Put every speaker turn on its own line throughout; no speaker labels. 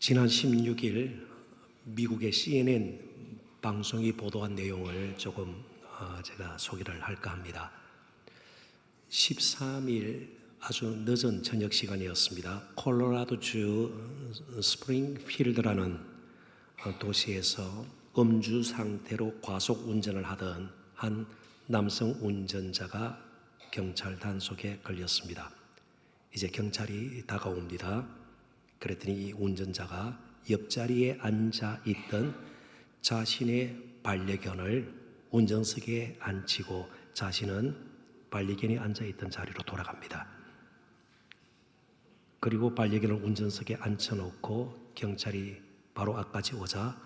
지난 16일 미국의 CNN 방송이 보도한 내용을 조금 제가 소개를 할까 합니다. 13일 아주 늦은 저녁 시간이었습니다. 콜로라도주 스프링필드라는 도시에서 음주 상태로 과속 운전을 하던 한 남성 운전자가 경찰 단속에 걸렸습니다. 이제 경찰이 다가옵니다. 그랬더니 이 운전자가 옆자리에 앉아 있던 자신의 반려견을 운전석에 앉히고 자신은 반려견이 앉아 있던 자리로 돌아갑니다. 그리고 반려견을 운전석에 앉혀놓고 경찰이 바로 앞까지 오자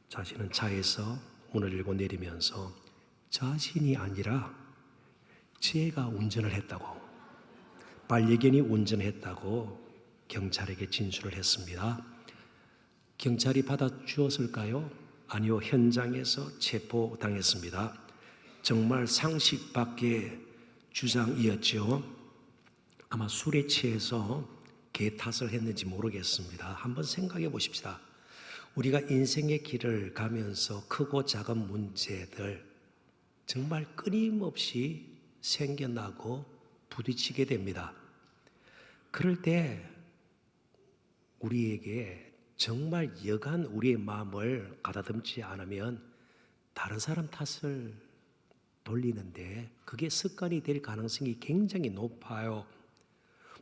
자신은 차에서 문을 열고 내리면서 자신이 아니라 제가 운전을 했다고, 반려견이 운전했다고 경찰에게 진술을 했습니다. 경찰이 받아주었을까요? 아니요, 현장에서 체포당했습니다. 정말 상식 밖의 주장이었죠. 아마 술에 취해서 개 탓을 했는지 모르겠습니다. 한번 생각해 보십시다. 우리가 인생의 길을 가면서 크고 작은 문제들 정말 끊임없이 생겨나고 부딪히게 됩니다. 그럴 때 우리에게 정말 여간 우리의 마음을 가다듬지 않으면 다른 사람 탓을 돌리는데 그게 습관이 될 가능성이 굉장히 높아요.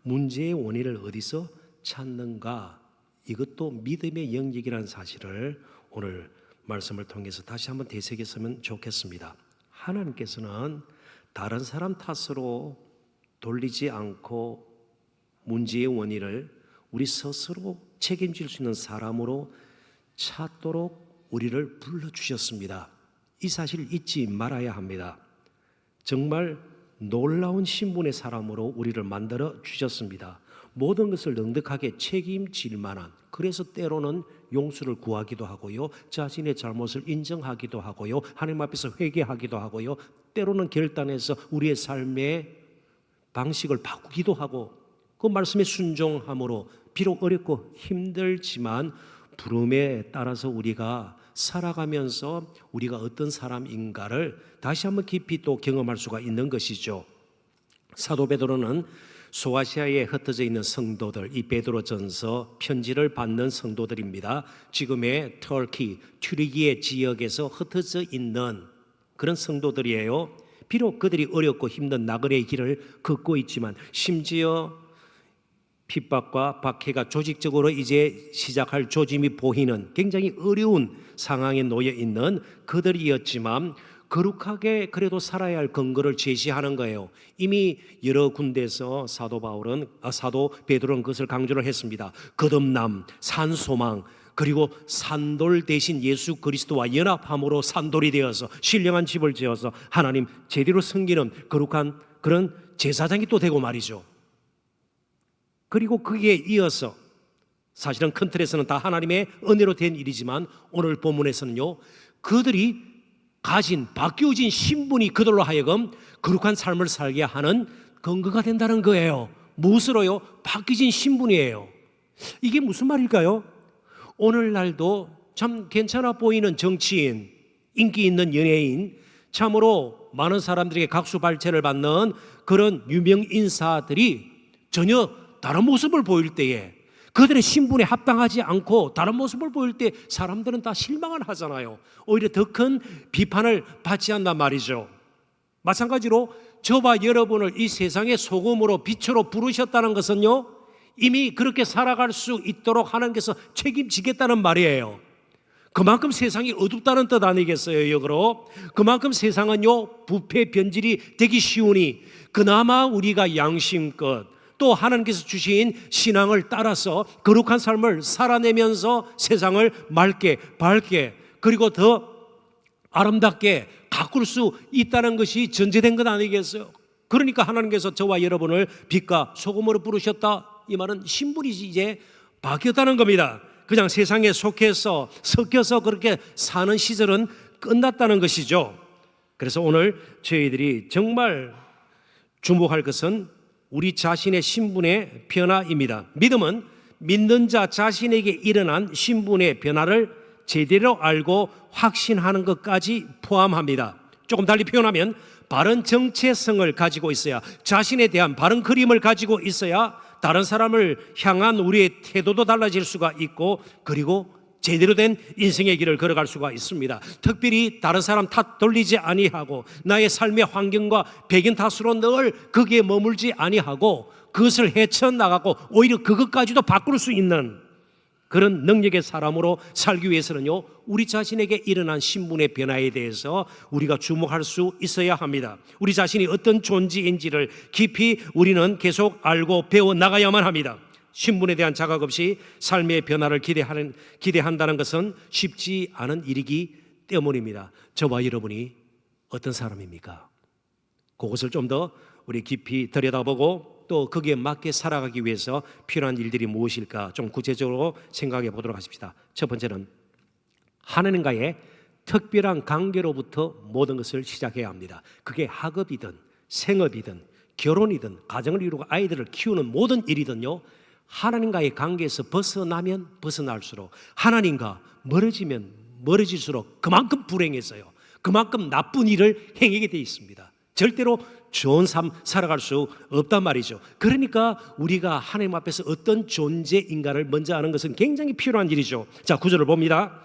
문제의 원인을 어디서 찾는가? 이것도 믿음의 영역이라는 사실을 오늘 말씀을 통해서 다시 한번 되새겼으면 좋겠습니다. 하나님께서는 다른 사람 탓으로 돌리지 않고 문제의 원인을 우리 스스로 책임질 수 있는 사람으로 찾도록 우리를 불러주셨습니다. 이 사실을 잊지 말아야 합니다. 정말 놀라운 신분의 사람으로 우리를 만들어 주셨습니다. 모든 것을 넉넉하게 책임질 만한, 그래서 때로는 용서를 구하기도 하고요, 자신의 잘못을 인정하기도 하고요, 하나님 앞에서 회개하기도 하고요, 때로는 결단해서 우리의 삶의 방식을 바꾸기도 하고, 그 말씀에 순종함으로 비록 어렵고 힘들지만 부름에 따라서 우리가 살아가면서 우리가 어떤 사람인가를 다시 한번 깊이 또 경험할 수가 있는 것이죠. 사도 베드로는 소아시아에 흩어져 있는 성도들, 이 베드로전서 편지를 받는 성도들입니다. 지금의 터키, 튀르기예 지역에서 흩어져 있는 그런 성도들이에요. 비록 그들이 어렵고 힘든 나그네의 길을 걷고 있지만 심지어 핍박과 박해가 조직적으로 이제 시작할 조짐이 보이는 굉장히 어려운 상황에 놓여 있는 그들이었지만 거룩하게 그래도 살아야 할 근거를 제시하는 거예요. 이미 여러 군데에서 사도 베드로는 그것을 강조를 했습니다. 거듭남, 산소망, 그리고 산돌 대신 예수 그리스도와 연합함으로 산돌이 되어서 신령한 집을 지어서 하나님 제대로 섬기는 거룩한 그런 제사장이 또 되고 말이죠. 그리고 거기에 이어서 사실은 큰 틀에서는 다 하나님의 은혜로 된 일이지만 오늘 본문에서는요, 그들이 가진 바뀌어진 신분이 그들로 하여금 거룩한 삶을 살게 하는 근거가 된다는 거예요. 무엇으로요? 바뀌어진 신분이에요. 이게 무슨 말일까요? 오늘날도 참 괜찮아 보이는 정치인, 인기 있는 연예인, 참으로 많은 사람들에게 각수발제를 받는 그런 유명 인사들이 전혀 다른 모습을 보일 때에, 그들의 신분에 합당하지 않고 다른 모습을 보일 때 사람들은 다 실망을 하잖아요. 오히려 더 큰 비판을 받지 않단 말이죠. 마찬가지로 저와 여러분을 이 세상의 소금으로 빛으로 부르셨다는 것은요, 이미 그렇게 살아갈 수 있도록 하나님께서 책임지겠다는 말이에요. 그만큼 세상이 어둡다는 뜻 아니겠어요, 역으로? 그만큼 세상은요, 부패 변질이 되기 쉬우니 그나마 우리가 양심껏 또 하나님께서 주신 신앙을 따라서 거룩한 삶을 살아내면서 세상을 맑게, 밝게, 그리고 더 아름답게 가꿀 수 있다는 것이 전제된 것 아니겠어요? 그러니까 하나님께서 저와 여러분을 빛과 소금으로 부르셨다, 이 말은 신분이 이제 바뀌었다는 겁니다. 그냥 세상에 속해서 섞여서 그렇게 사는 시절은 끝났다는 것이죠. 그래서 오늘 저희들이 정말 주목할 것은 우리 자신의 신분의 변화입니다. 믿음은 믿는 자 자신에게 일어난 신분의 변화를 제대로 알고 확신하는 것까지 포함합니다. 조금 달리 표현하면 바른 정체성을 가지고 있어야, 자신에 대한 바른 그림을 가지고 있어야 다른 사람을 향한 우리의 태도도 달라질 수가 있고, 그리고 제대로 된 인생의 길을 걸어갈 수가 있습니다. 특별히 다른 사람 탓 돌리지 아니하고 나의 삶의 환경과 배경 탓으로 늘 거기에 머물지 아니하고 그것을 헤쳐나가고 오히려 그것까지도 바꿀 수 있는 그런 능력의 사람으로 살기 위해서는요, 우리 자신에게 일어난 신분의 변화에 대해서 우리가 주목할 수 있어야 합니다. 우리 자신이 어떤 존재인지를 깊이 우리는 계속 알고 배워 나가야만 합니다. 신분에 대한 자각 없이 삶의 변화를 기대한다는 것은 쉽지 않은 일이기 때문입니다. 저와 여러분이 어떤 사람입니까? 그것을 좀 더 우리 깊이 들여다보고 또 거기에 맞게 살아가기 위해서 필요한 일들이 무엇일까 좀 구체적으로 생각해 보도록 하십시다. 첫 번째는 하나님과의 특별한 관계로부터 모든 것을 시작해야 합니다. 그게 학업이든 생업이든 결혼이든 가정을 이루고 아이들을 키우는 모든 일이든요, 하나님과의 관계에서 벗어나면 벗어날수록, 하나님과 멀어지면 멀어질수록 그만큼 불행해서요, 그만큼 나쁜 일을 행하게 돼 있습니다. 절대로 좋은 삶 살아갈 수 없단 말이죠. 그러니까 우리가 하나님 앞에서 어떤 존재인가를 먼저 아는 것은 굉장히 필요한 일이죠. 자, 9절을 봅니다.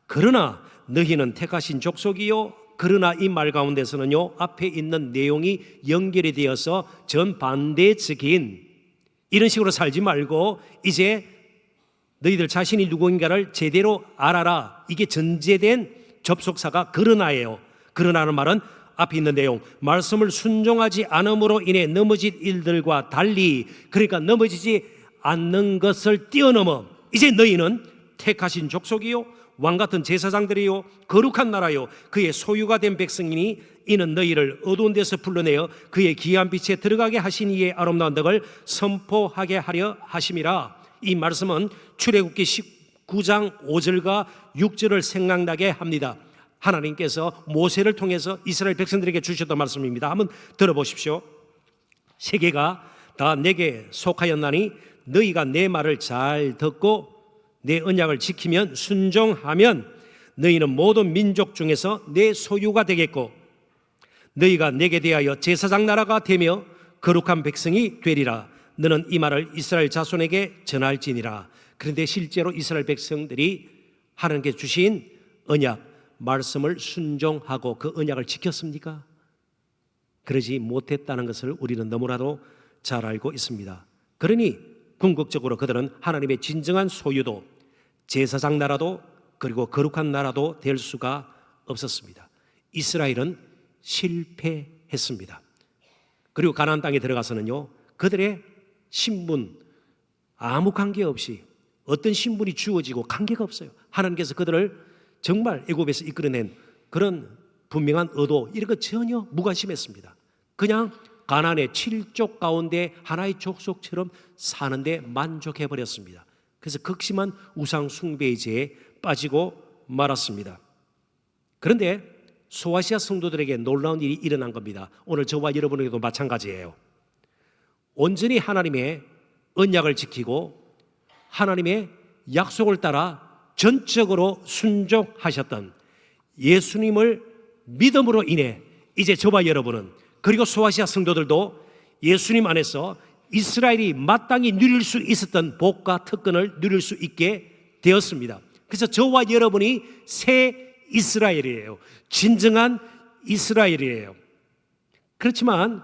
그러나 너희는 택하신 족속이요, 그러나 이 말 가운데서는요, 앞에 있는 내용이 연결이 되어서 전반대적인 이런 식으로 살지 말고 이제 너희들 자신이 누구인가를 제대로 알아라. 이게 전제된 접속사가 그러나예요. 그러나는 말은 앞에 있는 내용, 말씀을 순종하지 않음으로 인해 넘어진 일들과 달리, 그러니까 넘어지지 않는 것을 뛰어넘어 이제 너희는 택하신 족속이요, 왕같은 제사장들이요, 거룩한 나라요, 그의 소유가 된 백성이니 이는 너희를 어두운 데서 불러내어 그의 귀한 빛에 들어가게 하신 이의 아름다운 덕을 선포하게 하려 하심이라. 이 말씀은 출애굽기 19장 5절과 6절을 생각나게 합니다. 하나님께서 모세를 통해서 이스라엘 백성들에게 주셨던 말씀입니다. 한번 들어보십시오. 세계가 다 내게 속하였나니 너희가 내 말을 잘 듣고 내 언약을 지키면 순종하면 너희는 모든 민족 중에서 내 소유가 되겠고 너희가 내게 대하여 제사장 나라가 되며 거룩한 백성이 되리라. 너는 이 말을 이스라엘 자손에게 전할지니라. 그런데 실제로 이스라엘 백성들이 하나님께 주신 언약, 말씀을 순종하고 그 언약을 지켰습니까? 그러지 못했다는 것을 우리는 너무나도 잘 알고 있습니다. 그러니 궁극적으로 그들은 하나님의 진정한 소유도 제사장 나라도 그리고 거룩한 나라도 될 수가 없었습니다. 이스라엘은 실패했습니다. 그리고 가나안 땅에 들어가서는요, 그들의 신분 아무 관계없이 어떤 신분이 주어지고 관계가 없어요. 하나님께서 그들을 정말 애굽에서 이끌어낸 그런 분명한 의도 이런 것 전혀 무관심했습니다. 그냥 가나안의 7족 가운데 하나의 족속처럼 사는데 만족해버렸습니다. 그래서 극심한 우상 숭배의 죄에 빠지고 말았습니다. 그런데 소아시아 성도들에게 놀라운 일이 일어난 겁니다. 오늘 저와 여러분에게도 마찬가지예요. 온전히 하나님의 언약을 지키고 하나님의 약속을 따라 전적으로 순종하셨던 예수님을 믿음으로 인해 이제 저와 여러분은, 그리고 소아시아 성도들도 예수님 안에서 이스라엘이 마땅히 누릴 수 있었던 복과 특권을 누릴 수 있게 되었습니다. 그래서 저와 여러분이 새 이스라엘이에요. 진정한 이스라엘이에요. 그렇지만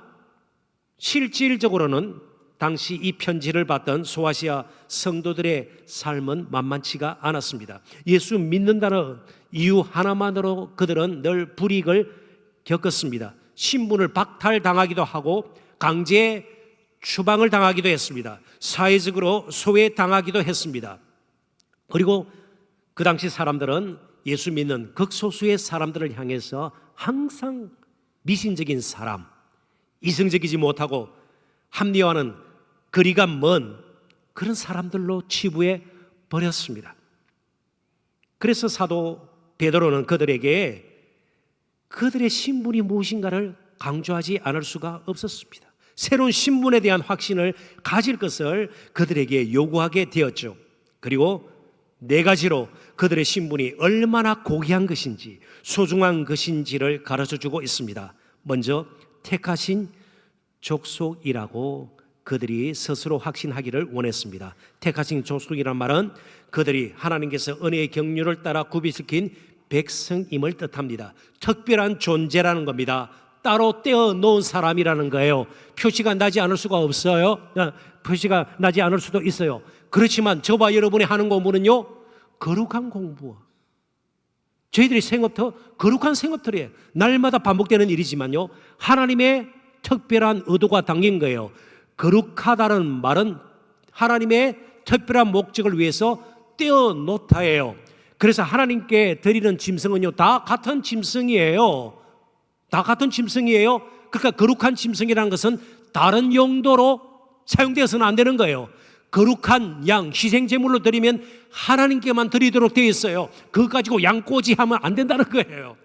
실질적으로는 당시 이 편지를 받던 소아시아 성도들의 삶은 만만치가 않았습니다. 예수 믿는다는 이유 하나만으로 그들은 늘 불이익을 겪었습니다. 신분을 박탈당하기도 하고 강제 추방을 당하기도 했습니다. 사회적으로 소외당하기도 했습니다. 그리고 그 당시 사람들은 예수 믿는 극소수의 사람들을 향해서 항상 미신적인 사람, 이성적이지 못하고 합리화하는 거리가 먼 그런 사람들로 치부해 버렸습니다. 그래서 사도 베드로는 그들에게 그들의 신분이 무엇인가를 강조하지 않을 수가 없었습니다. 새로운 신분에 대한 확신을 가질 것을 그들에게 요구하게 되었죠. 그리고 네 가지로 그들의 신분이 얼마나 고귀한 것인지, 소중한 것인지를 가르쳐주고 있습니다. 먼저 택하신 족속이라고 그들이 스스로 확신하기를 원했습니다. 택하신 족속이란 말은 그들이 하나님께서 은혜의 경륜을 따라 구비시킨 백성임을 뜻합니다. 특별한 존재라는 겁니다. 따로 떼어 놓은 사람이라는 거예요. 표시가 나지 않을 수가 없어요. 표시가 나지 않을 수도 있어요. 그렇지만 저와 여러분이 하는 공부는요, 거룩한 공부. 저희들이 생업터 거룩한 생업터예요. 날마다 반복되는 일이지만요, 하나님의 특별한 의도가 담긴 거예요. 거룩하다는 말은 하나님의 특별한 목적을 위해서 떼어 놓다예요. 그래서 하나님께 드리는 짐승은요, 다 같은 짐승이에요. 다 같은 짐승이에요. 그러니까 거룩한 짐승이라는 것은 다른 용도로 사용되어서는 안 되는 거예요. 거룩한 양, 희생제물로 드리면 하나님께만 드리도록 되어 있어요. 그거 가지고 양꼬지하면 안 된다는 거예요.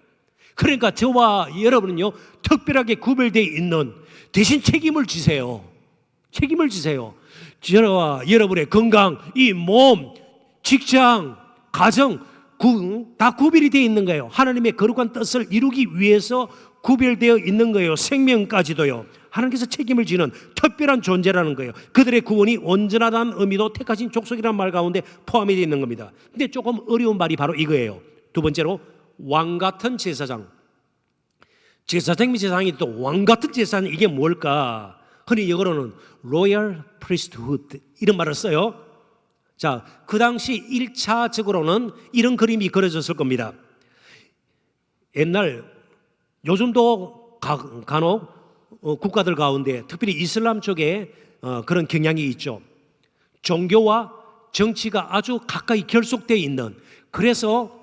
그러니까 저와 여러분은요, 특별하게 구별되어 있는, 대신 책임을 지세요. 책임을 지세요. 저와 여러분의 건강, 이 몸, 직장, 가정 다 구별이 되어 있는 거예요. 하나님의 거룩한 뜻을 이루기 위해서 구별되어 있는 거예요. 생명까지도요. 하나님께서 책임을 지는 특별한 존재라는 거예요. 그들의 구원이 온전하다는 의미도 택하신 족속이라는 말 가운데 포함이 되어 있는 겁니다. 근데 조금 어려운 말이 바로 이거예요. 두 번째로 왕 같은 제사장. 제사장이 또 왕 같은 제사장, 이게 뭘까? 흔히 영어로는 로열 프리스트후드 이런 말을 써요. 자, 그 당시 1차적으로는 이런 그림이 그려졌을 겁니다. 옛날, 요즘도 간혹 국가들 가운데 특별히 이슬람 쪽에 그런 경향이 있죠. 종교와 정치가 아주 가까이 결속되어 있는, 그래서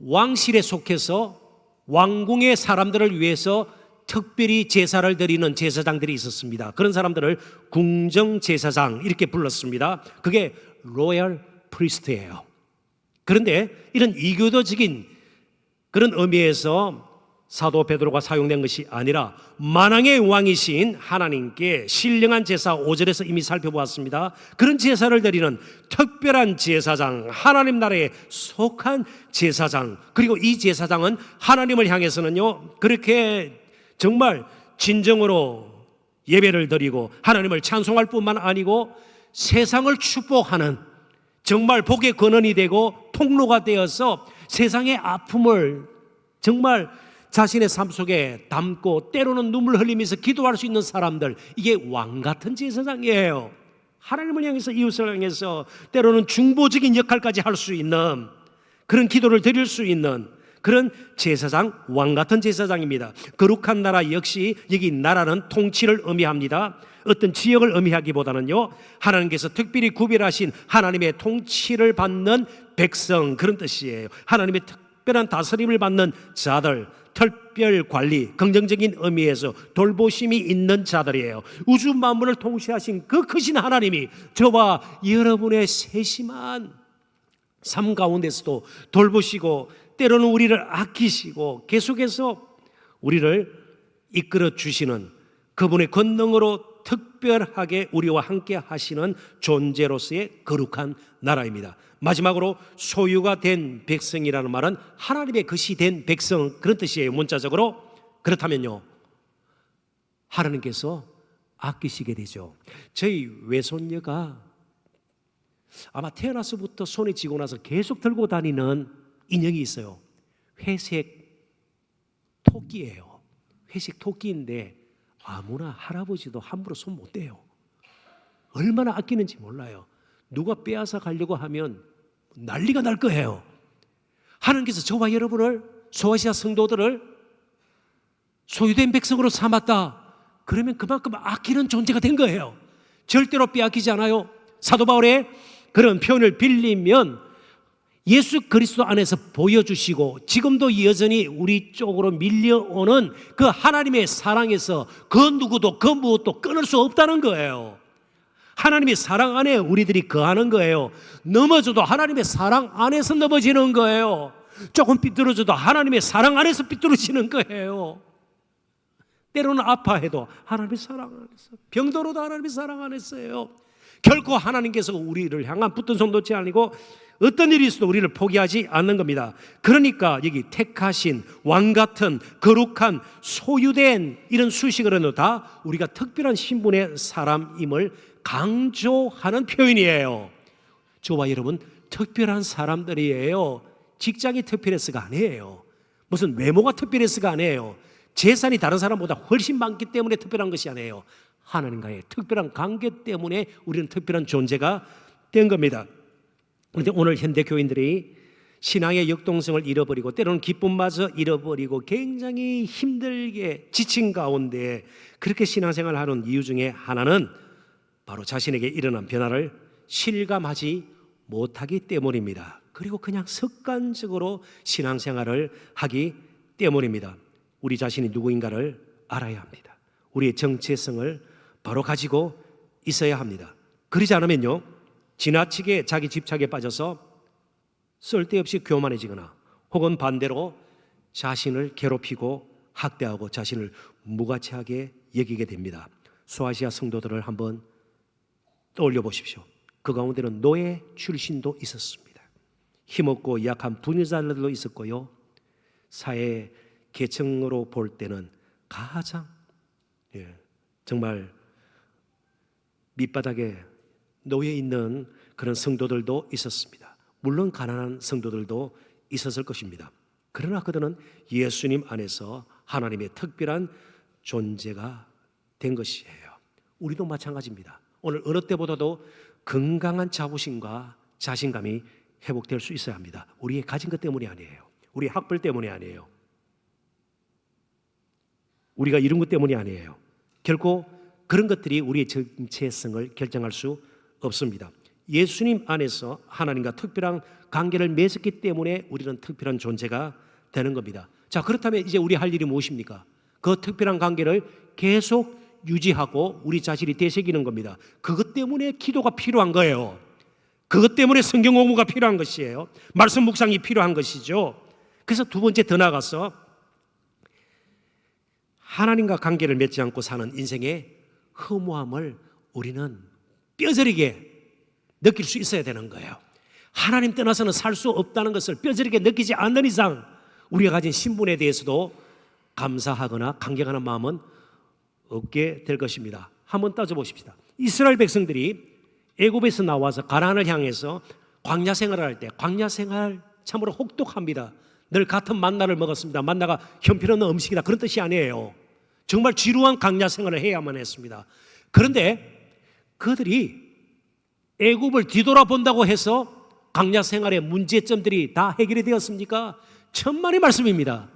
왕실에 속해서 왕궁의 사람들을 위해서 특별히 제사를 드리는 제사장들이 있었습니다. 그런 사람들을 궁정제사장 이렇게 불렀습니다. 그게 로열 프리스트예요. 그런데 이런 이교도적인 그런 의미에서 사도 베드로가 사용된 것이 아니라 만왕의 왕이신 하나님께 신령한 제사, 5절에서 이미 살펴보았습니다. 그런 제사를 드리는 특별한 제사장, 하나님 나라에 속한 제사장, 그리고 이 제사장은 하나님을 향해서는요, 그렇게 정말 진정으로 예배를 드리고 하나님을 찬송할 뿐만 아니고 세상을 축복하는, 정말 복의 근원이 되고 통로가 되어서 세상의 아픔을 정말 자신의 삶 속에 담고 때로는 눈물 흘리면서 기도할 수 있는 사람들, 이게 왕 같은 제사장이에요. 하나님을 향해서, 이웃을 향해서 때로는 중보적인 역할까지 할 수 있는, 그런 기도를 드릴 수 있는 그런 제사장, 왕 같은 제사장입니다. 거룩한 나라 역시 여기 나라는 통치를 의미합니다. 어떤 지역을 의미하기보다는요, 하나님께서 특별히 구별하신 하나님의 통치를 받는 백성, 그런 뜻이에요. 하나님의 특별한 다스림을 받는 자들, 특별 관리, 긍정적인 의미에서 돌보심이 있는 자들이에요. 우주 만물을 통치하신 그 크신 하나님이 저와 여러분의 세심한 삶 가운데서도 돌보시고 때로는 우리를 아끼시고 계속해서 우리를 이끌어 주시는 그분의 권능으로 특별하게 우리와 함께 하시는 존재로서의 거룩한 나라입니다. 마지막으로 소유가 된 백성이라는 말은 하나님의 것이 된 백성, 그런 뜻이에요. 문자적으로. 그렇다면요, 하나님께서 아끼시게 되죠. 저희 외손녀가 아마 태어나서부터 손에 쥐고 나서 계속 들고 다니는 인형이 있어요. 회색 토끼예요. 회색 토끼인데 아무나 할아버지도 함부로 손 못 대요. 얼마나 아끼는지 몰라요. 누가 빼앗아 가려고 하면 난리가 날 거예요. 하나님께서 저와 여러분을, 소아시아 성도들을 소유된 백성으로 삼았다. 그러면 그만큼 아끼는 존재가 된 거예요. 절대로 빼앗기지 않아요. 사도 바울의 그런 표현을 빌리면 예수 그리스도 안에서 보여주시고 지금도 여전히 우리 쪽으로 밀려오는 그 하나님의 사랑에서 그 누구도 그 무엇도 끊을 수 없다는 거예요. 하나님의 사랑 안에 우리들이 거하는 거예요. 넘어져도 하나님의 사랑 안에서 넘어지는 거예요. 조금 삐뚤어져도 하나님의 사랑 안에서 삐뚤어지는 거예요. 때로는 아파해도 하나님의 사랑 안 했어요. 병들어도 하나님의 사랑 안 했어요. 결코 하나님께서 우리를 향한 붙든 손 놓지 아니고 어떤 일이 있어도 우리를 포기하지 않는 겁니다. 그러니까 여기 택하신 왕같은 거룩한 소유된 이런 수식어로는 다 우리가 특별한 신분의 사람임을 강조하는 표현이에요. 저와 여러분 특별한 사람들이에요. 직장이 특별해서가 아니에요. 무슨 외모가 특별해서가 아니에요. 재산이 다른 사람보다 훨씬 많기 때문에 특별한 것이 아니에요. 하나님과의 특별한 관계 때문에 우리는 특별한 존재가 된 겁니다. 그런데 오늘 현대 교인들이 신앙의 역동성을 잃어버리고 때로는 기쁨마저 잃어버리고 굉장히 힘들게 지친 가운데 그렇게 신앙생활을 하는 이유 중에 하나는 바로 자신에게 일어난 변화를 실감하지 못하기 때문입니다. 그리고 그냥 습관적으로 신앙생활을 하기 때문입니다. 우리 자신이 누구인가를 알아야 합니다. 우리의 정체성을 바로 가지고 있어야 합니다. 그러지 않으면요, 지나치게 자기 집착에 빠져서 쓸데없이 교만해지거나 혹은 반대로 자신을 괴롭히고 학대하고 자신을 무가치하게 여기게 됩니다. 소아시아 성도들을 한번 떠올려 보십시오. 그 가운데는 노예 출신도 있었습니다. 힘없고 약한 분유자들도 있었고요, 사회 계층으로 볼 때는 가장 정말 밑바닥에 놓여 있는 그런 성도들도 있었습니다. 물론 가난한 성도들도 있었을 것입니다. 그러나 그들은 예수님 안에서 하나님의 특별한 존재가 된 것이에요. 우리도 마찬가지입니다. 오늘 어느 때보다도 건강한 자부심과 자신감이 회복될 수 있어야 합니다. 우리의 가진 것 때문이 아니에요. 우리의 학벌 때문이 아니에요. 우리가 이룬 것 때문이 아니에요. 결코 그런 것들이 우리의 정체성을 결정할 수 없습니다. 예수님 안에서 하나님과 특별한 관계를 맺었기 때문에 우리는 특별한 존재가 되는 겁니다. 자, 그렇다면 이제 우리 할 일이 무엇입니까? 그 특별한 관계를 계속 유지하고 우리 자신이 되새기는 겁니다. 그것 때문에 기도가 필요한 거예요. 그것 때문에 성경 공부가 필요한 것이에요. 말씀 묵상이 필요한 것이죠. 그래서 두 번째 더 나아가서 하나님과 관계를 맺지 않고 사는 인생의 허무함을 우리는 뼈저리게 느낄 수 있어야 되는 거예요. 하나님 떠나서는 살 수 없다는 것을 뼈저리게 느끼지 않는 이상 우리가 가진 신분에 대해서도 감사하거나 감격하는 마음은 없게 될 것입니다. 한번 따져보십시다. 이스라엘 백성들이 애굽에서 나와서 가나안을 향해서 광야 생활을 할 때 광야 생활 참으로 혹독합니다. 늘 같은 만나를 먹었습니다. 만나가 형편없는 음식이다, 그런 뜻이 아니에요. 정말 지루한 광야 생활을 해야만 했습니다. 그런데 그들이 애굽을 뒤돌아본다고 해서 광야 생활의 문제점들이 다 해결이 되었습니까? 천만의 말씀입니다.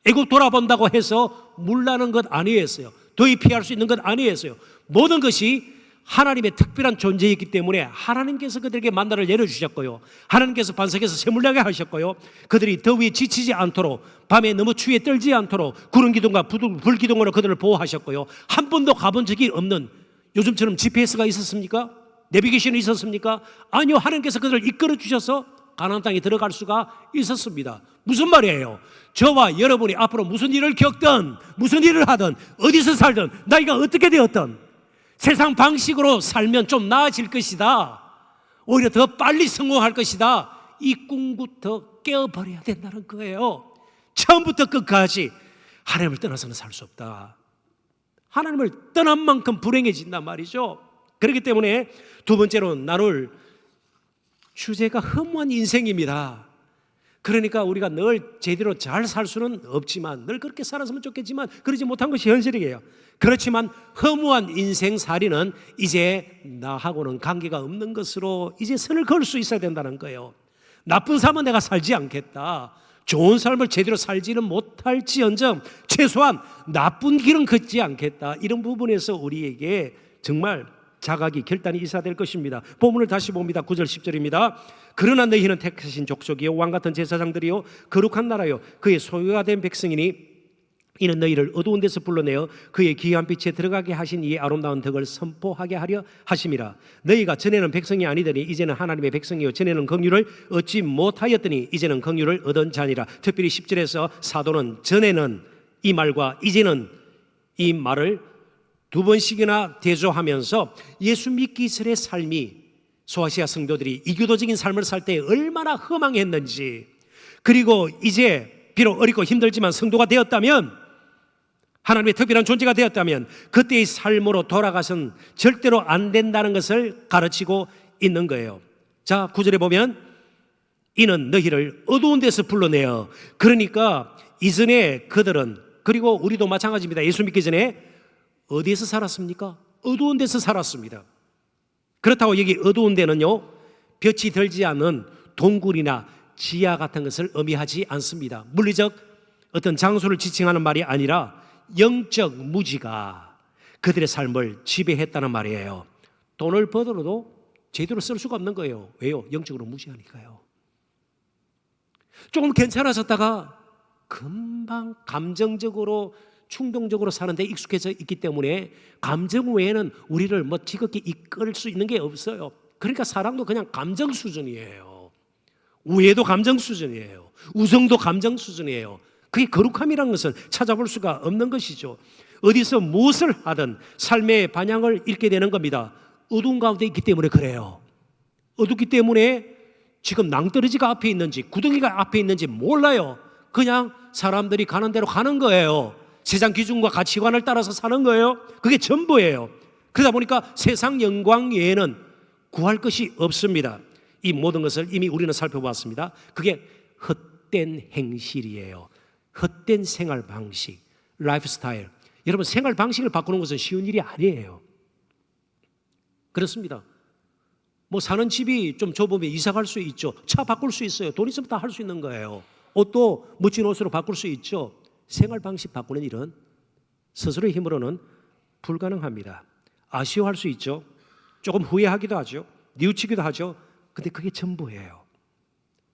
애굽 돌아본다고 해서 물나는 것 아니었어요. 더위 피할 수 있는 것 아니었어요. 모든 것이 하나님의 특별한 존재이기 때문에 하나님께서 그들에게 만나를 내려주셨고요, 하나님께서 반석에서 샘물나게 하셨고요, 그들이 더위에 지치지 않도록 밤에 너무 추위에 떨지 않도록 구름 기둥과 불 기둥으로 그들을 보호하셨고요, 한 번도 가본 적이 없는, 요즘처럼 GPS가 있었습니까? 내비게이션이 있었습니까? 아니요, 하나님께서 그들을 이끌어 주셔서 가나안 땅에 들어갈 수가 있었습니다. 무슨 말이에요? 저와 여러분이 앞으로 무슨 일을 겪든 무슨 일을 하든 어디서 살든 나이가 어떻게 되었든 세상 방식으로 살면 좀 나아질 것이다, 오히려 더 빨리 성공할 것이다, 이 꿈부터 깨어버려야 된다는 거예요. 처음부터 끝까지 하나님을 떠나서는 살 수 없다. 하나님을 떠난 만큼 불행해진단 말이죠. 그렇기 때문에 두 번째로 나눌 주제가 허무한 인생입니다. 그러니까 우리가 늘 제대로 잘 살 수는 없지만, 늘 그렇게 살았으면 좋겠지만 그러지 못한 것이 현실이에요. 그렇지만 허무한 인생살이는 이제 나하고는 관계가 없는 것으로 이제 선을 그을 수 있어야 된다는 거예요. 나쁜 삶은 내가 살지 않겠다, 좋은 삶을 제대로 살지는 못할지언정 최소한 나쁜 길은 걷지 않겠다, 이런 부분에서 우리에게 정말 자각이 결단이 있어야 될 것입니다. 본문을 다시 봅니다. 9절 10절입니다. 그러나 너희는 택하신 족속이요 왕같은 제사장들이요 거룩한 나라요 그의 소유가 된 백성이니 이는 너희를 어두운 데서 불러내어 그의 귀한 빛에 들어가게 하신 이의 아름다운 덕을 선포하게 하려 하심이라. 너희가 전에는 백성이 아니더니 이제는 하나님의 백성이요 전에는 긍휼을 얻지 못하였더니 이제는 긍휼을 얻은 자니라. 특별히 10절에서 사도는 전에는 이 말과 이제는 이 말을 두 번씩이나 대조하면서 예수 믿기 전의 삶이 소아시아 성도들이 이교도적인 삶을 살 때 얼마나 허망했는지, 그리고 이제 비록 어리고 힘들지만 성도가 되었다면, 하나님의 특별한 존재가 되었다면 그때의 삶으로 돌아가선 절대로 안 된다는 것을 가르치고 있는 거예요. 자, 9절에 보면 이는 너희를 어두운 데서 불러내어, 그러니까 이전에 그들은, 그리고 우리도 마찬가지입니다. 예수 믿기 전에 어디에서 살았습니까? 어두운 데서 살았습니다. 그렇다고 여기 어두운 데는요, 빛이 들지 않는 동굴이나 지하 같은 것을 의미하지 않습니다. 물리적 어떤 장소를 지칭하는 말이 아니라 영적 무지가 그들의 삶을 지배했다는 말이에요. 돈을 벌어도 제대로 쓸 수가 없는 거예요. 왜요? 영적으로 무지하니까요. 조금 괜찮아졌다가 금방 감정적으로 충동적으로 사는데 익숙해져 있기 때문에 감정 외에는 우리를 지극히 이끌 수 있는 게 없어요. 그러니까 사랑도 그냥 감정 수준이에요. 우애도 감정 수준이에요. 우정도 감정 수준이에요. 그게 거룩함이라는 것은 찾아볼 수가 없는 것이죠. 어디서 무엇을 하든 삶의 방향을 잃게 되는 겁니다. 어두운 가운데 있기 때문에 그래요. 어둡기 때문에 지금 낭떠러지가 앞에 있는지 구덩이가 앞에 있는지 몰라요. 그냥 사람들이 가는 대로 가는 거예요. 세상 기준과 가치관을 따라서 사는 거예요. 그게 전부예요. 그러다 보니까 세상 영광 외에는 구할 것이 없습니다. 이 모든 것을 이미 우리는 살펴봤습니다. 그게 헛된 행실이에요. 헛된 생활 방식, 라이프 스타일. 여러분, 생활 방식을 바꾸는 것은 쉬운 일이 아니에요. 그렇습니다. 사는 집이 좀 좁으면 이사 갈 수 있죠. 차 바꿀 수 있어요. 돈 있으면 다 할 수 있는 거예요. 옷도 멋진 옷으로 바꿀 수 있죠. 생활 방식 바꾸는 일은 스스로의 힘으로는 불가능합니다. 아쉬워할 수 있죠. 조금 후회하기도 하죠. 뉘우치기도 하죠. 근데 그게 전부예요.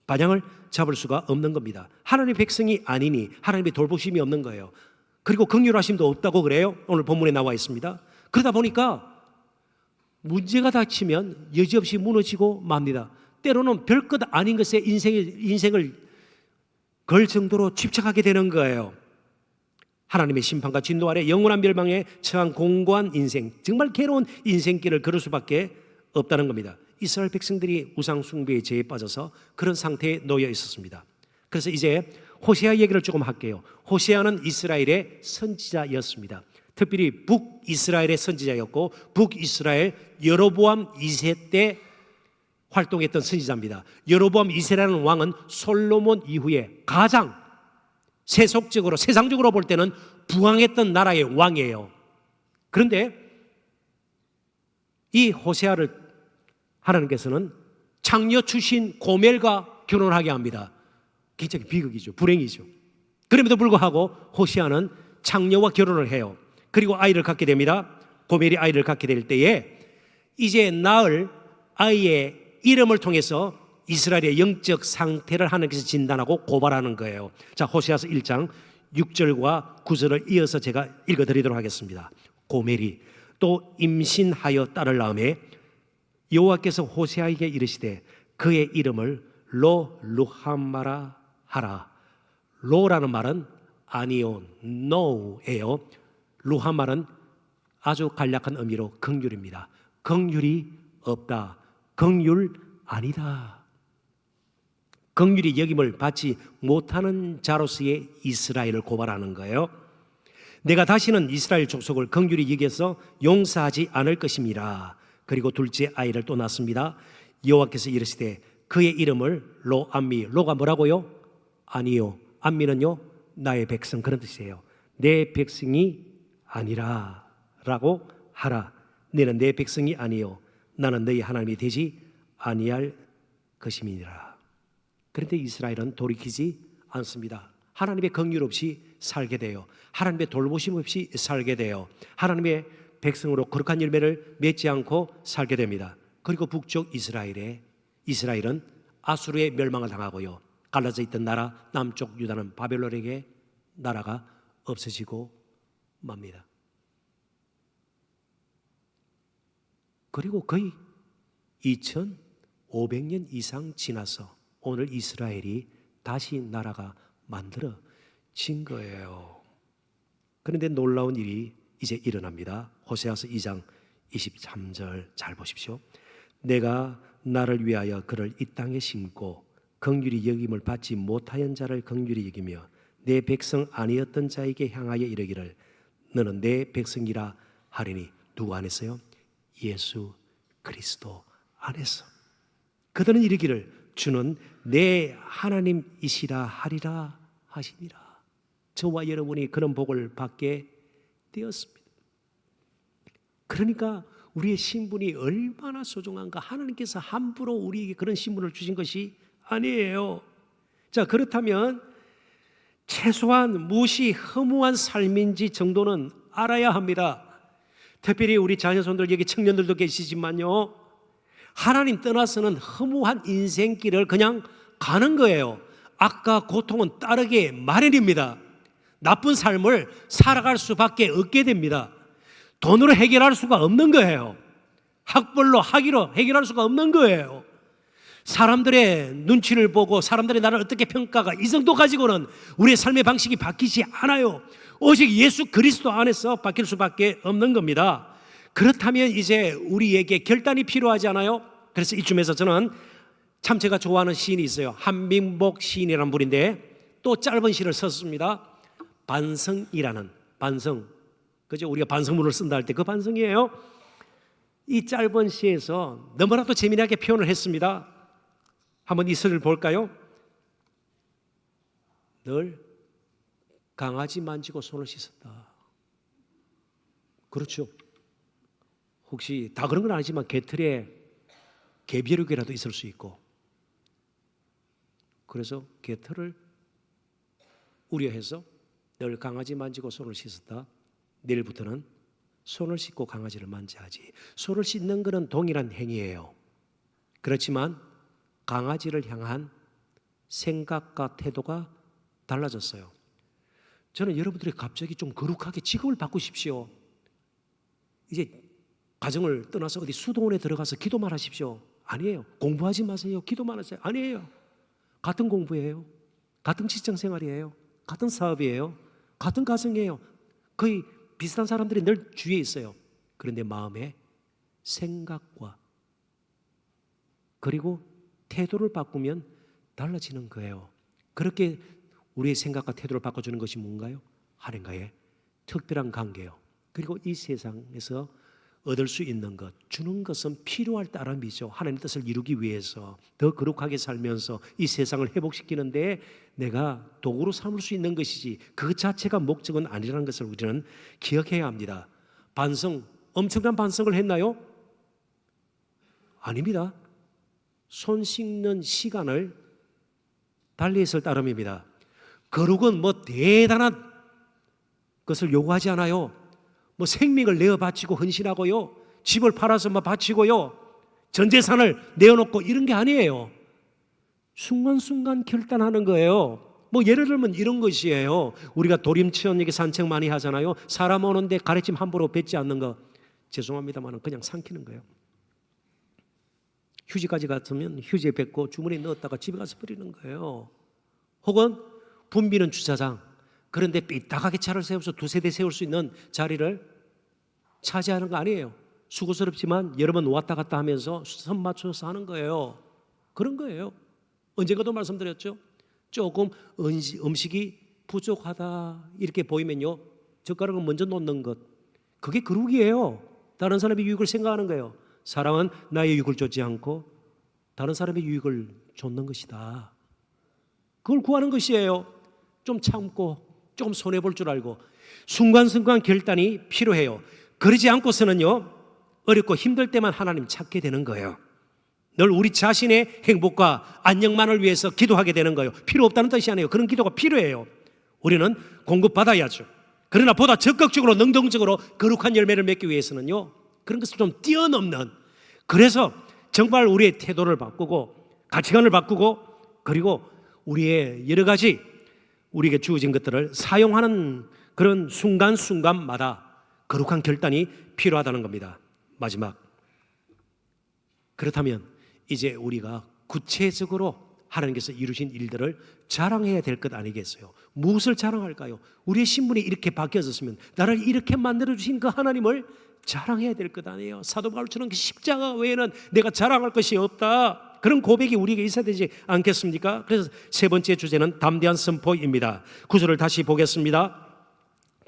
방향을 잡을 수가 없는 겁니다. 하나님의 백성이 아니니 하나님의 돌보심이 없는 거예요. 그리고 긍휼하심도 없다고 그래요. 오늘 본문에 나와 있습니다. 그러다 보니까 문제가 닥치면 여지없이 무너지고 맙니다. 때로는 별것 아닌 것에 인생을 걸 정도로 집착하게 되는 거예요. 하나님의 심판과 진노 아래 영원한 멸망에 처한 공고한 인생, 정말 괴로운 인생길을 걸을 수밖에 없다는 겁니다. 이스라엘 백성들이 우상 숭배의 죄에 빠져서 그런 상태에 놓여 있었습니다. 그래서 이제 호세아 얘기를 조금 할게요. 호세아는 이스라엘의 선지자였습니다. 특별히 북이스라엘의 선지자였고 북이스라엘 여로보암 2세 때 활동했던 선지자입니다. 여로보암 2세라는 왕은 솔로몬 이후에 가장 세속적으로, 세상적으로 볼 때는 부강했던 나라의 왕이에요. 그런데 이 호세아를 하나님께서는 창녀 출신 고멜과 결혼하게 합니다. 굉장히 비극이죠. 불행이죠. 그럼에도 불구하고 호세아는 창녀와 결혼을 해요. 그리고 아이를 갖게 됩니다. 고멜이 아이를 갖게 될 때에 이제 낳을 아이의 이름을 통해서 이스라엘의 영적 상태를 하나님께서 진단하고 고발하는 거예요. 자, 호세아서 1장 6절과 9절을 이어서 제가 읽어드리도록 하겠습니다. 고멜이 또 임신하여 딸을 낳음에 여호와께서 호세아에게 이르시되 그의 이름을 루함마라 하라. 로라는 말은 아니요, no예요. 루함말은 아주 간략한 의미로 긍휼입니다. 긍휼이 없다, 긍휼 아니다. 긍휼이 여김을 받지 못하는 자로서의 이스라엘을 고발하는 거예요. 내가 다시는 이스라엘 족속을 긍휼히 여겨서 용서하지 않을 것임이라. 그리고 둘째 아이를 또 낳습니다. 여호와께서 이르시되 그의 이름을 로암미. 로가 뭐라고요? 아니요, 암미는요 나의 백성, 그런 뜻이에요. 내 백성이 아니라 라고 하라. 너는 내 백성이 아니요 나는 너희 하나님이 되지 아니할 것임이니라. 그런데 이스라엘은 돌이키지 않습니다. 하나님의 긍휼 없이 살게 돼요. 하나님의 돌보심 없이 살게 돼요. 하나님의 백성으로 거룩한 열매를 맺지 않고 살게 됩니다. 그리고 북쪽 이스라엘은 아수르의 멸망을 당하고요. 갈라져 있던 나라 남쪽 유다는 바벨론에게 나라가 없어지고 맙니다. 그리고 거의 2500년 이상 지나서 오늘 이스라엘이 다시 나라가 만들어진 거예요. 그런데 놀라운 일이 이제 일어납니다. 호세아서 2장 23절 잘 보십시오. 내가 나를 위하여 그를 이 땅에 심고 긍휼히 여김을 받지 못하연 자를 긍휼히 여기며 내 백성 아니었던 자에게 향하여 이르기를 너는 내 백성이라 하리니. 누구 안에서요? 예수 그리스도 안에서. 그들은 이르기를 주는 내 하나님이시라 하리라 하시니라. 저와 여러분이 그런 복을 받게 되었습니다. 그러니까 우리의 신분이 얼마나 소중한가. 하나님께서 함부로 우리에게 그런 신분을 주신 것이 아니에요. 자, 그렇다면 최소한 무엇이 허무한 삶인지 정도는 알아야 합니다. 특별히 우리 자녀손들, 여기 청년들도 계시지만요, 하나님 떠나서는 허무한 인생길을 그냥 가는 거예요. 악과 고통은 따르게 마련입니다. 나쁜 삶을 살아갈 수밖에 없게 됩니다. 돈으로 해결할 수가 없는 거예요. 학벌로 학위로 해결할 수가 없는 거예요. 사람들의 눈치를 보고 사람들이 나를 어떻게 평가가, 이 정도 가지고는 우리의 삶의 방식이 바뀌지 않아요. 오직 예수 그리스도 안에서 바뀔 수밖에 없는 겁니다. 그렇다면 이제 우리에게 결단이 필요하지 않아요? 그래서 이쯤에서 저는 참 제가 좋아하는 시인이 있어요. 한민복 시인이라는 분인데 또 짧은 시를 썼습니다. 반성이라는, 반성, 그죠? 우리가 반성문을 쓴다 할 때 그 반성이에요. 이 짧은 시에서 너무나도 재미나게 표현을 했습니다. 한번 이 시를 볼까요? 늘 강아지 만지고 손을 씻었다. 그렇죠. 혹시 다 그런 건 아니지만 개털에 개비류개라도 있을 수 있고, 그래서 개털을 우려해서 늘 강아지 만지고 손을 씻었다. 내일부터는 손을 씻고 강아지를 만져야지. 손을 씻는 것은 동일한 행위예요. 그렇지만 강아지를 향한 생각과 태도가 달라졌어요. 저는 여러분들이 갑자기 좀 거룩하게 직업을 바꾸십시오. 이제 가정을 떠나서 어디 수도원에 들어가서 기도만 하십시오. 아니에요. 공부하지 마세요. 기도만 하세요. 아니에요. 같은 공부예요. 같은 직장생활이에요. 같은 사업이에요. 같은 가정이에요. 거의 비슷한 사람들이 늘 주위에 있어요. 그런데 마음의 생각과 그리고 태도를 바꾸면 달라지는 거예요. 그렇게 우리의 생각과 태도를 바꿔주는 것이 뭔가요? 하나님과의 특별한 관계요. 그리고 이 세상에서 얻을 수 있는 것, 주는 것은 필요할 따름이죠. 하나님의 뜻을 이루기 위해서 더 거룩하게 살면서 이 세상을 회복시키는데 내가 도구로 삼을 수 있는 것이지 그 자체가 목적은 아니라는 것을 우리는 기억해야 합니다. 반성, 엄청난 반성을 했나요? 아닙니다. 손 씻는 시간을 달리했을 따름입니다. 거룩은 뭐 대단한 것을 요구하지 않아요. 뭐 생명을 내어 바치고 헌신하고요, 집을 팔아서 뭐 바치고요, 전 재산을 내어놓고 이런 게 아니에요. 순간순간 결단하는 거예요. 뭐 예를 들면 이런 것이에요. 우리가 도림천역에 산책 많이 하잖아요. 사람 오는데 가래찜 함부로 뱉지 않는 거, 죄송합니다만 그냥 삼키는 거예요. 휴지까지 같으면 휴지에 뱉고 주머니에 넣었다가 집에 가서 버리는 거예요. 혹은 붐비는 주차장, 그런데 삐딱하게 차를 세워서 두세 대 세울 수 있는 자리를 차지하는 거 아니에요. 수고스럽지만 여러 번 왔다 갔다 하면서 선 맞춰서 하는 거예요. 그런 거예요. 언젠가도 말씀드렸죠. 조금 음식이 부족하다 이렇게 보이면요, 젓가락을 먼저 놓는 것, 그게 거룩이에요. 다른 사람의 유익을 생각하는 거예요. 사랑은 나의 유익을 쫓지 않고 다른 사람의 유익을 쫓는 것이다. 그걸 구하는 것이에요. 좀 참고 조금 손해볼 줄 알고 순간순간 결단이 필요해요. 그러지 않고서는요, 어렵고 힘들 때만 하나님 찾게 되는 거예요. 늘 우리 자신의 행복과 안녕만을 위해서 기도하게 되는 거예요. 필요 없다는 뜻이 아니에요. 그런 기도가 필요해요. 우리는 공급받아야죠. 그러나 보다 적극적으로 능동적으로 거룩한 열매를 맺기 위해서는요, 그런 것을 좀 뛰어넘는, 그래서 정말 우리의 태도를 바꾸고 가치관을 바꾸고 그리고 우리의 여러 가지 우리에게 주어진 것들을 사용하는 그런 순간순간마다 거룩한 결단이 필요하다는 겁니다. 마지막, 그렇다면 이제 우리가 구체적으로 하나님께서 이루신 일들을 자랑해야 될 것 아니겠어요? 무엇을 자랑할까요? 우리의 신분이 이렇게 바뀌어졌으면 나를 이렇게 만들어주신 그 하나님을 자랑해야 될 것 아니에요. 사도 바울처럼 십자가 외에는 내가 자랑할 것이 없다, 그런 고백이 우리에게 있어야 되지 않겠습니까? 그래서 세 번째 주제는 담대한 선포입니다. 9절을 다시 보겠습니다.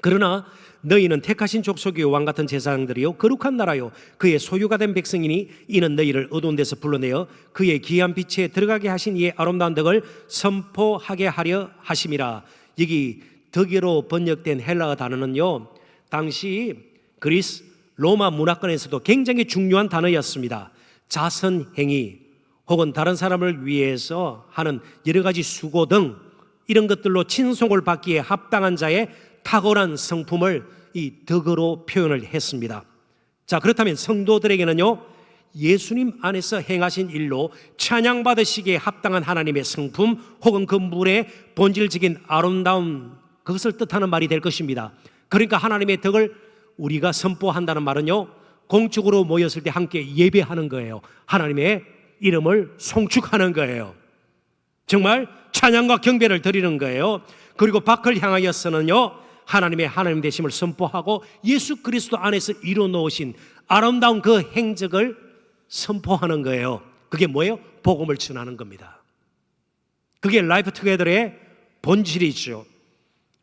그러나 너희는 택하신 족속이요 왕같은 제사장들이요 거룩한 나라요 그의 소유가 된 백성이니 이는 너희를 어두운 데서 불러내어 그의 귀한 빛에 들어가게 하신 이의 아름다운 덕을 선포하게 하려 하심이라. 여기 덕으로 번역된 헬라어 단어는요, 당시 그리스 로마 문화권에서도 굉장히 중요한 단어였습니다. 자선행위 혹은 다른 사람을 위해서 하는 여러 가지 수고 등 이런 것들로 칭송을 받기에 합당한 자의 탁월한 성품을 이 덕으로 표현을 했습니다. 자, 그렇다면 성도들에게는요, 예수님 안에서 행하신 일로 찬양받으시기에 합당한 하나님의 성품 혹은 그 물의 본질적인 아름다움, 그것을 뜻하는 말이 될 것입니다. 그러니까 하나님의 덕을 우리가 선포한다는 말은요, 공적으로 모였을 때 함께 예배하는 거예요. 하나님의 이름을 송축하는 거예요. 정말 찬양과 경배를 드리는 거예요. 그리고 밖을 향하여서는요, 하나님의 하나님 되심을 선포하고 예수 그리스도 안에서 이루어놓으신 아름다운 그 행적을 선포하는 거예요. 그게 뭐예요? 복음을 전하는 겁니다. 그게 라이프 투게더의 본질이죠.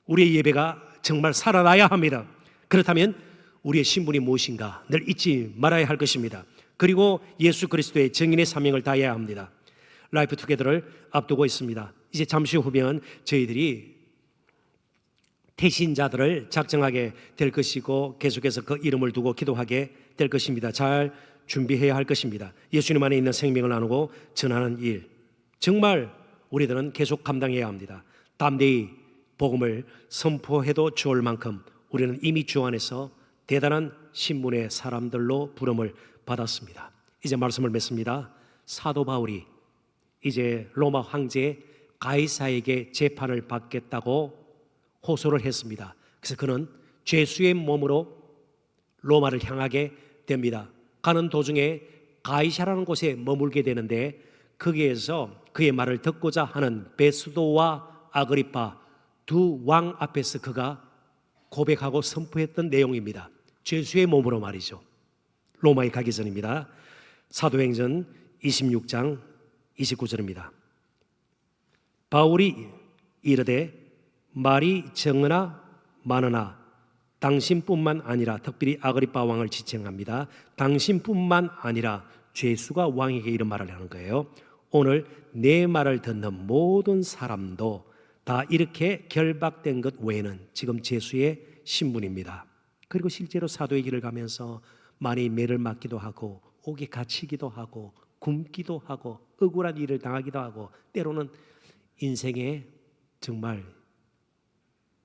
우리의 예배가 정말 살아나야 합니다. 그렇다면 우리의 신분이 무엇인가 늘 잊지 말아야 할 것입니다. 그리고 예수 그리스도의 증인의 사명을 다해야 합니다. 라이프 투게더를 앞두고 있습니다. 이제 잠시 후면 저희들이 태신자들을 작정하게 될 것이고 계속해서 그 이름을 두고 기도하게 될 것입니다. 잘 준비해야 할 것입니다. 예수님 안에 있는 생명을 나누고 전하는 일, 정말 우리들은 계속 감당해야 합니다. 담대히 복음을 선포해도 좋을 만큼 우리는 이미 주 안에서 대단한 신분의 사람들로 부름을 받았습니다. 이제 말씀을 맺습니다. 사도 바울이 이제 로마 황제 가이사에게 재판을 받겠다고 호소를 했습니다. 그래서 그는 죄수의 몸으로 로마를 향하게 됩니다. 가는 도중에 가이사라는 곳에 머물게 되는데 거기에서 그의 말을 듣고자 하는 베스도와 아그리파 두 왕 앞에서 그가 고백하고 선포했던 내용입니다. 죄수의 몸으로 말이죠. 로마에 가기 전입니다. 사도행전 26장 29절입니다. 바울이 이르되 말이 적으나 많으나 당신뿐만 아니라, 특별히 아그리파 왕을 지칭합니다. 당신뿐만 아니라 죄수가 왕에게 이런 말을 하는 거예요. 오늘 내 말을 듣는 모든 사람도 다 이렇게 결박된 것 외에는 지금 죄수의 신분입니다. 그리고 실제로 사도의 길을 가면서 많이 매를 맞기도 하고 옥에 갇히기도 하고 굶기도 하고 억울한 일을 당하기도 하고 때로는 인생의 정말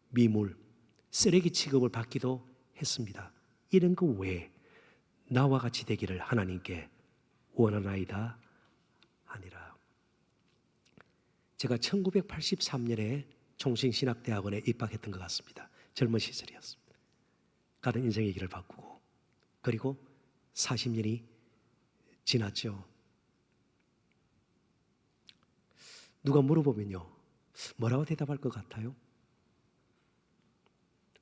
미물, 쓰레기 취급을 받기도 했습니다. 이런 거 외에 나와 같이 되기를 하나님께 원하나이다 아니라. 제가 1983년에 총신신학대학원에 입학했던 것 같습니다. 젊은 시절이었습니다. 가던 인생의 길을 바꾸고, 그리고 40년이 지났죠. 누가 물어보면요, 뭐라고 대답할 것 같아요?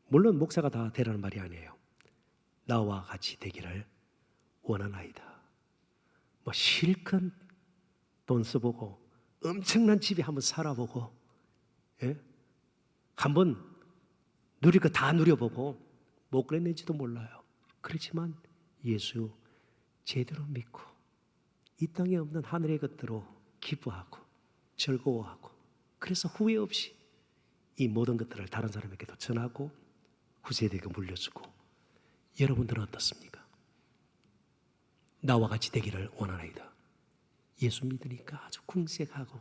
물론 목사가 다 되라는 말이 아니에요. 나와 같이 되기를 원하나이다. 뭐 실컷 돈 써보고 엄청난 집에 한번 살아보고, 예? 한번 누릴 거 다 누려보고 못 그랬는지도 몰라요. 그렇지만 예수 제대로 믿고 이 땅에 없는 하늘의 것들로 기뻐하고 즐거워하고, 그래서 후회 없이 이 모든 것들을 다른 사람에게도 전하고 후세대에게 물려주고. 여러분들은 어떻습니까? 나와 같이 되기를 원하나이다. 예수 믿으니까 아주 궁색하고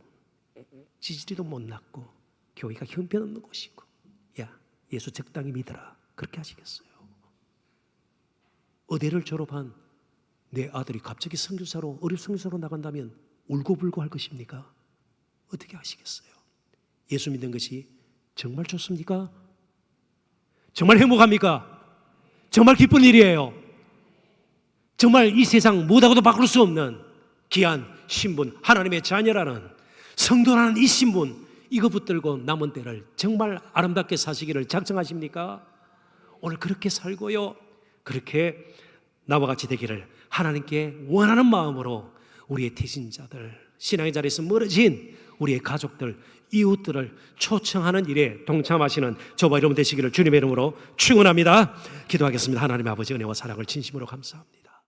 지지리도 못났고 교회가 형편없는 곳이고, 야, 예수 적당히 믿어라, 그렇게 하시겠어요? 의대를 졸업한 내 아들이 갑자기 선교사로, 어렵 선교사로 나간다면 울고불고 할 것입니까? 어떻게 하시겠어요? 예수 믿는 것이 정말 좋습니까? 정말 행복합니까? 정말 기쁜 일이에요. 정말 이 세상 무엇하고도 바꿀 수 없는 귀한 신분, 하나님의 자녀라는 성도라는 이 신분, 이거 붙들고 남은 때를 정말 아름답게 사시기를 작정하십니까? 오늘 그렇게 살고요, 그렇게 나와 같이 되기를 하나님께 원하는 마음으로 우리의 태신자들, 신앙의 자리에서 멀어진 우리의 가족들, 이웃들을 초청하는 일에 동참하시는 저와 여러분 되시기를 주님의 이름으로 축원합니다. 기도하겠습니다. 하나님의 아버지 은혜와 사랑을 진심으로 감사합니다.